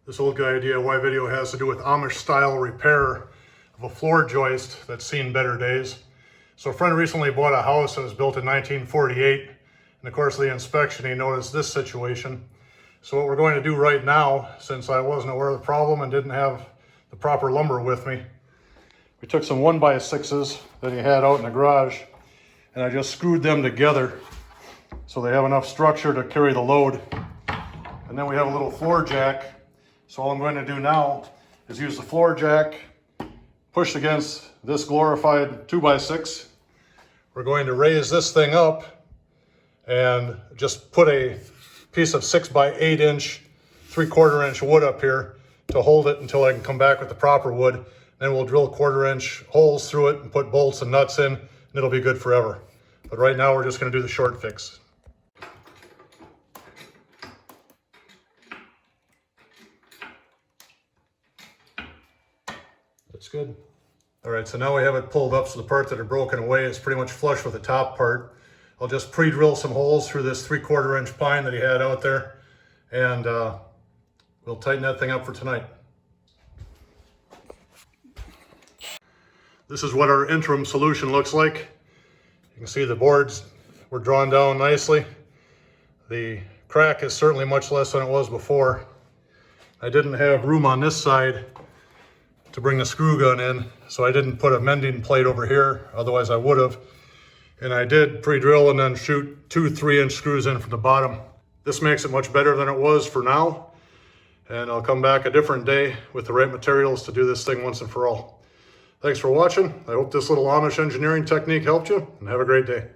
This old guy DIY video has to do with Amish style repair of a floor joist that's seen better days. So a friend recently bought a house that was built in 1948. In the course of the inspection, he noticed this situation. So what we're going to do right now, since I wasn't aware of the problem and didn't have the proper lumber with me, we took some 1x6s that he had out in the garage, and I just screwed them together so they have enough structure to carry the load. And then we have a little floor jack. So all I'm going to do now is use the floor jack pushed against this glorified 2x6. We're going to raise this thing up and just put a piece of 6x8 inch, 3/4 inch wood up here to hold it until I can come back with the proper wood. Then we'll drill 1/4 inch holes through it and put bolts and nuts in, and it'll be good forever. But right now we're just going to do the short fix. That's good. All right, so now we have it pulled up, so the part that are broken away is pretty much flush with the top part. I'll just pre-drill some holes through this 3/4 inch pine that he had out there, and we'll tighten that thing up for tonight. This is what our interim solution looks like. You can see the boards were drawn down nicely. The crack is certainly much less than it was before. I didn't have room on this side to bring the screw gun in, so I didn't put a mending plate over here, otherwise I would have. And I did pre-drill and then shoot 2 3-inch screws in from the bottom. This makes it much better than it was for now, and I'll come back a different day with the right materials to do this thing once and for all. Thanks for watching. I hope this little Amish engineering technique helped you, and have a great day.